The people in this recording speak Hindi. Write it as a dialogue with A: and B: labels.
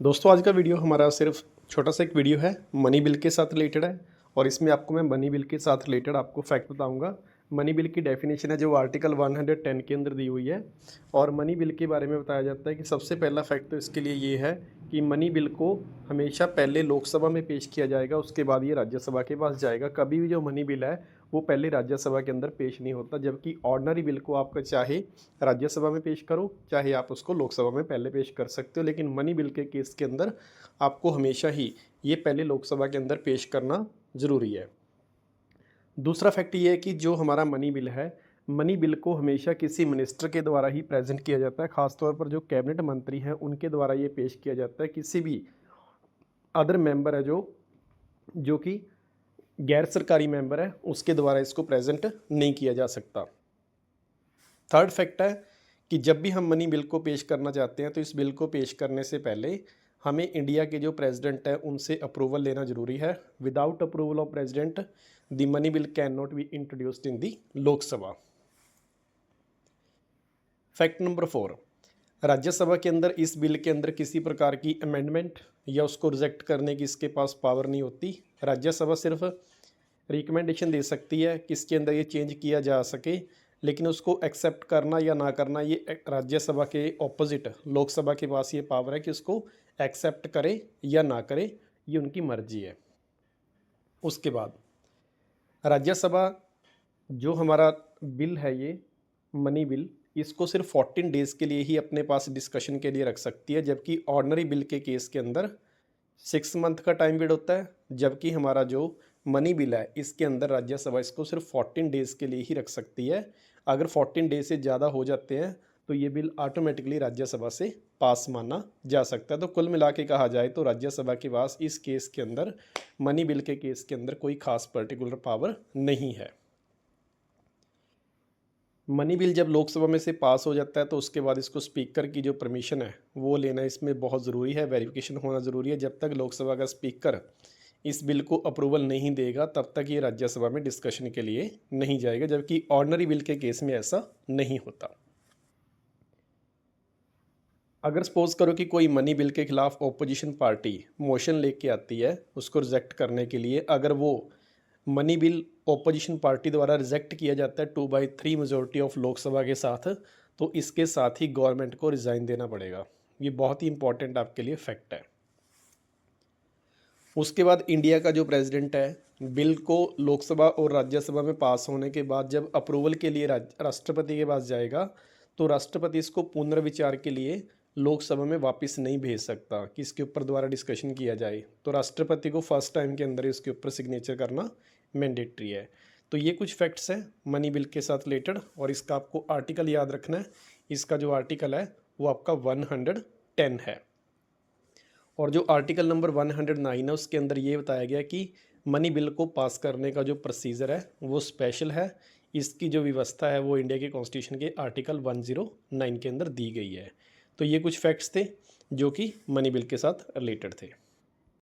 A: दोस्तों आज का वीडियो हमारा सिर्फ छोटा सा एक वीडियो है, मनी बिल के साथ रिलेटेड है। और इसमें आपको मैं मनी बिल के साथ रिलेटेड आपको फैक्ट बताऊंगा। मनी बिल की डेफिनेशन है जो आर्टिकल 110 के अंदर दी हुई है। और मनी बिल के बारे में बताया जाता है कि सबसे पहला फैक्ट तो इसके लिए ये है कि मनी बिल को हमेशा पहले लोकसभा में पेश किया जाएगा, उसके बाद ये राज्यसभा के पास जाएगा। कभी भी जो मनी बिल है वो पहले राज्यसभा के अंदर पेश नहीं होता, जबकि ऑर्डनरी बिल को आपका चाहे राज्यसभा में पेश करो चाहे आप उसको लोकसभा में पहले पेश कर सकते हो, लेकिन मनी बिल के केस के अंदर आपको हमेशा ही ये पहले लोकसभा के अंदर पेश करना ज़रूरी है। दूसरा फैक्ट ये है कि जो हमारा मनी बिल है, मनी बिल को हमेशा किसी मिनिस्टर के द्वारा ही प्रेजेंट किया जाता है। ख़ासतौर पर जो कैबिनेट मंत्री हैं उनके द्वारा ये पेश किया जाता है। किसी भी अदर मेंबर है जो कि गैर सरकारी मेंबर है उसके द्वारा इसको प्रेजेंट नहीं किया जा सकता। थर्ड फैक्ट है कि जब भी हम मनी बिल को पेश करना चाहते हैं तो इस बिल को पेश करने से पहले हमें इंडिया के जो प्रेसिडेंट है उनसे अप्रूवल लेना ज़रूरी है। Without approval of president the money bill can not be introduced in the Lok Sabha. Fact number 4, Rajya Sabha के अंदर इस बिल के अंदर किसी प्रकार की अमेंडमेंट या उसको रिजेक्ट करने की इसके पास पावर नहीं होती। राज्यसभा सिर्फ रिकमेंडेशन दे सकती है कि इसके अंदर ये चेंज किया जा सके, लेकिन उसको एक्सेप्ट करना या ना करना ये राज्यसभा के ऑपोजिट लोकसभा के पास ये पावर है कि उसको एक्सेप्ट करे या ना करे, ये उनकी मर्जी है। उसके बाद राज्यसभा जो हमारा बिल है ये मनी बिल, इसको सिर्फ 14 डेज़ के लिए ही अपने पास डिस्कशन के लिए रख सकती है, जबकि ऑर्डनरी बिल के केस के अंदर 6 मंथ का टाइम पीरियड होता है। जबकि हमारा जो मनी बिल है इसके अंदर राज्यसभा इसको सिर्फ 14 डेज़ के लिए ही रख सकती है। अगर 14 डेज से ज़्यादा हो जाते हैं तो ये बिल ऑटोमेटिकली राज्यसभा से पास माना जा सकता है। तो कुल मिला के कहा जाए तो राज्यसभा के पास इस केस के अंदर मनी बिल के केस के अंदर कोई खास पर्टिकुलर पावर नहीं है। मनी बिल जब लोकसभा में से पास हो जाता है तो उसके बाद इसको स्पीकर की जो परमिशन है वो लेना इसमें बहुत ज़रूरी है, वेरिफिकेशन होना ज़रूरी है। जब तक लोकसभा का स्पीकर इस बिल को अप्रूवल नहीं देगा तब तक ये राज्यसभा में डिस्कशन के लिए नहीं जाएगा, जबकि ऑर्डिनरी बिल के केस में ऐसा नहीं होता। अगर सपोज करो कि कोई मनी बिल के खिलाफ ओपोजिशन पार्टी मोशन लेके आती है उसको रिजेक्ट करने के लिए, अगर वो मनी बिल ओपोजिशन पार्टी द्वारा रिजेक्ट किया जाता है 2/3 मेजोरिटी ऑफ लोकसभा के साथ, तो इसके साथ ही गवर्नमेंट को रिज़ाइन देना पड़ेगा। ये बहुत ही इंपॉर्टेंट आपके लिए फैक्ट है। उसके बाद इंडिया का जो प्रेसिडेंट है, बिल को लोकसभा और राज्यसभा में पास होने के बाद जब अप्रूवल के लिए राष्ट्रपति के पास जाएगा तो राष्ट्रपति इसको पुनर्विचार के लिए लोकसभा में वापस नहीं भेज सकता कि इसके ऊपर दोबारा डिस्कशन किया जाए। तो राष्ट्रपति को फर्स्ट टाइम के अंदर इसके ऊपर सिग्नेचर करना मैंडेटरी है। तो ये कुछ फैक्ट्स हैं मनी बिल के साथ रिलेटेड, और इसका आपको आर्टिकल याद रखना है। इसका जो आर्टिकल है वो आपका 110 है। और जो आर्टिकल नंबर 109 है उसके अंदर ये बताया गया कि मनी बिल को पास करने का जो प्रोसीजर है वो स्पेशल है। इसकी जो व्यवस्था है वो इंडिया के कॉन्स्टिट्यूशन के आर्टिकल 109 के अंदर दी गई है। तो ये कुछ फैक्ट्स थे जो कि मनी बिल के साथ रिलेटेड थे।